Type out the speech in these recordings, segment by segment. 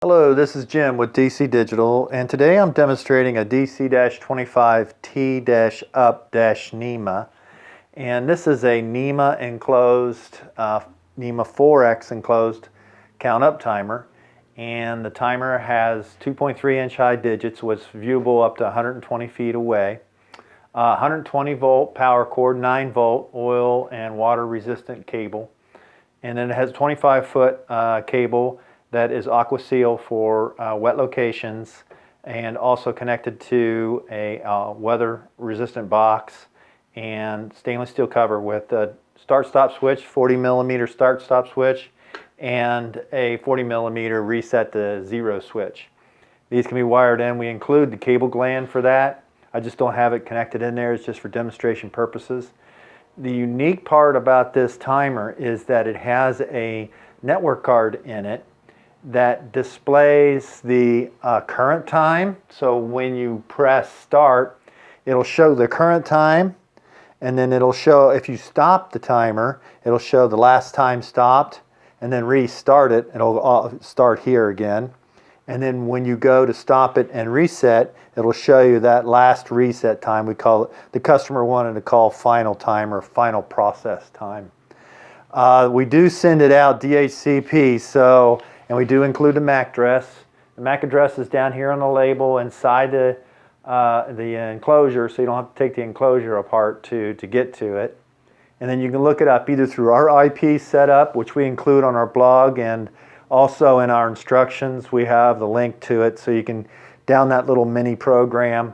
Hello, this is Jim with DC Digital, and today I'm demonstrating a DC-25T-UP-NEMA, and this is a NEMA enclosed, NEMA 4X enclosed count up timer, and the timer has 2.3-inch high digits, which is viewable up to 120 feet away, 120 volt power cord, 9 volt oil and water resistant cable, and then it has a 25-foot cable that is aqua-sealed for wet locations, and also connected to a weather-resistant box and stainless steel cover with a start-stop switch, 40mm start-stop switch, and a 40mm reset to zero switch. These can be wired in. We include the cable gland for that. I just don't have it connected in there. It's just for demonstration purposes. The unique part about this timer is that it has a network card in it that displays the current time. So when you press start, it'll show the current time, and then it'll show, if you stop the timer, it'll show the last time stopped, and then restart it, it'll start here again. And then when you go to stop it and reset, it'll show you that last reset time. We call it, the customer wanted to call final time or final process time. We do send it out DHCP, so, and we do include the MAC address. The MAC address is down here on the label inside the enclosure, so you don't have to take the enclosure apart to get to it. And then you can look it up either through our IP setup, which we include on our blog, and also in our instructions we have the link to it, so you can down that little mini program.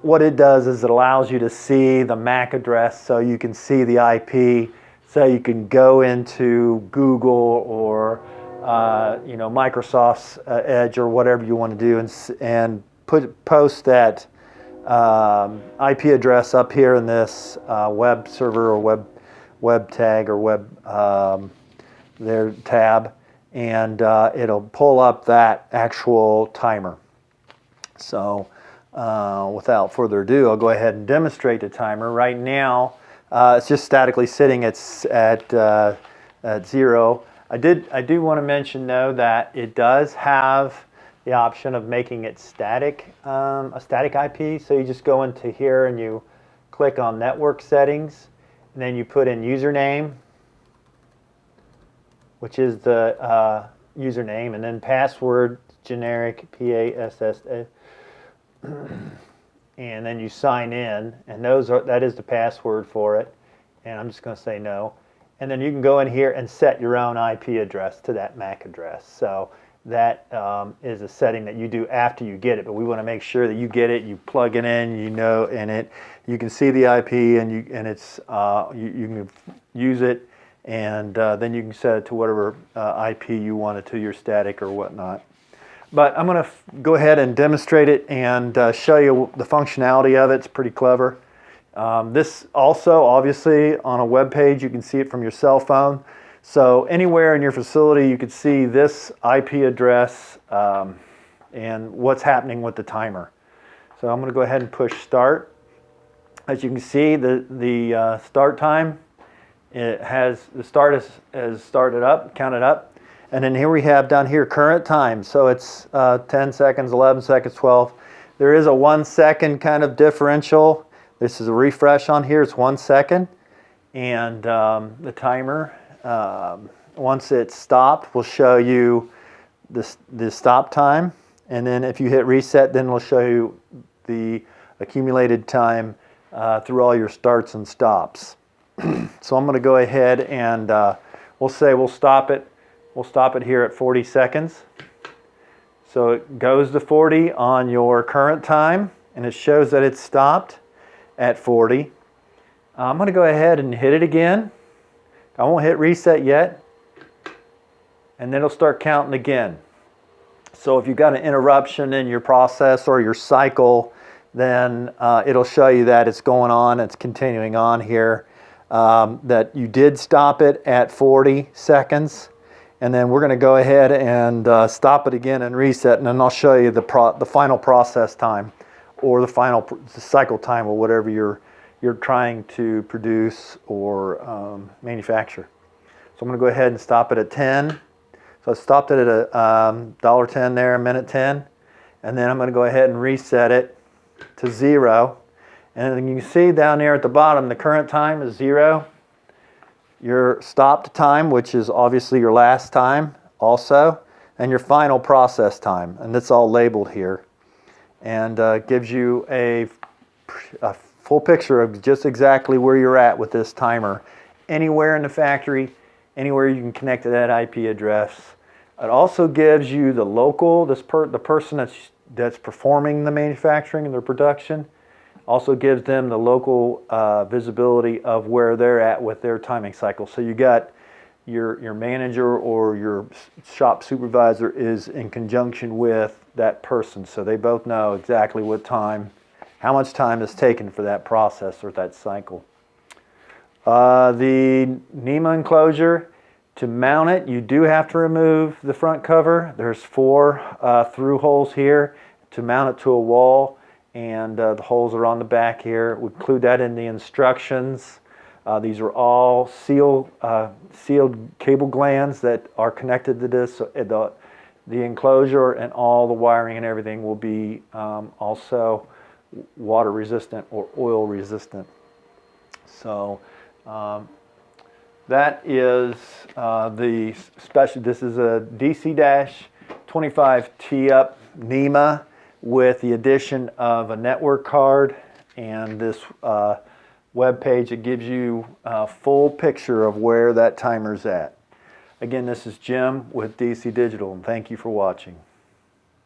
What it does is it allows you to see the MAC address, so you can see the IP, so you can go into Google or Microsoft's Edge or whatever you want to do, and post that IP address up here in this web server or web tag or web their tab, and it'll pull up that actual timer. So without further ado, I'll go ahead and demonstrate the timer. Right now it's just statically sitting at 0. I do want to mention though that it does have the option of making it static, a static IP. So you just go into here and you click on network settings, and then you put in username, which is the username, and then password, generic, PASSA, and then you sign in, and that is the password for it, and I'm just going to say no. And then you can go in here and set your own IP address to that MAC address. So that is a setting that you do after you get it, but we want to make sure that you get it, you plug it in, and you can see the IP, and you can use it, and then you can set it to whatever IP you want it to, your static or whatnot. But I'm going to go ahead and demonstrate it and show you the functionality of it. It's pretty clever. This also, obviously, on a web page, you can see it from your cell phone. So anywhere in your facility, you could see this IP address and what's happening with the timer. So I'm going to go ahead and push start. As you can see, the start time, the start has started up, counted up. And then here we have down here current time. So it's 10 seconds, 11 seconds, 12. There is a 1 second kind of differential. This is a refresh on here. It's 1 second. And the timer, once it's stopped, will show you the stop time. And then if you hit reset, then we'll show you the accumulated time through all your starts and stops. So I'm going to go ahead and we'll stop it. We'll stop it here at 40 seconds. So it goes to 40 on your current time, and it shows that it's stopped at 40. I'm going to go ahead and hit it again. I won't hit reset yet, and then it'll start counting again. So if you've got an interruption in your process or your cycle, then it'll show you that it's going on, it's continuing on here, that you did stop it at 40 seconds. And then we're going to go ahead and stop it again and reset, and then I'll show you the final process time, or the final cycle time, or whatever you're trying to produce or manufacture. So I'm going to go ahead and stop it at 10. So So I stopped it at a $1.10 there, a minute 10. And then I'm going to go ahead and reset it to 0. And you can see down there at the bottom, the current time is 0. Your stopped time, which is obviously your last time also, and your final process time. And it's all labeled here. And gives you a full picture of just exactly where you're at with this timer. Anywhere in the factory, anywhere you can connect to that IP address. It also gives you the local, the person that's performing the manufacturing and the production. Also gives them the local visibility of where they're at with their timing cycle. So you got your manager or your shop supervisor is in conjunction with that person. So they both know exactly what time, how much time is taken for that process or that cycle. The NEMA enclosure, to mount it, you do have to remove the front cover. There's 4 through holes here to mount it to a wall, and the holes are on the back here. We include that in the instructions. These are all sealed cable glands that are connected to this. So the enclosure and all the wiring and everything will be also water resistant or oil resistant. So that is the special. This is a DC-25T-UP-NEMA with the addition of a network card and this web page that gives you a full picture of where that timer's at. Again, this is Jim with DC Digital, and thank you for watching.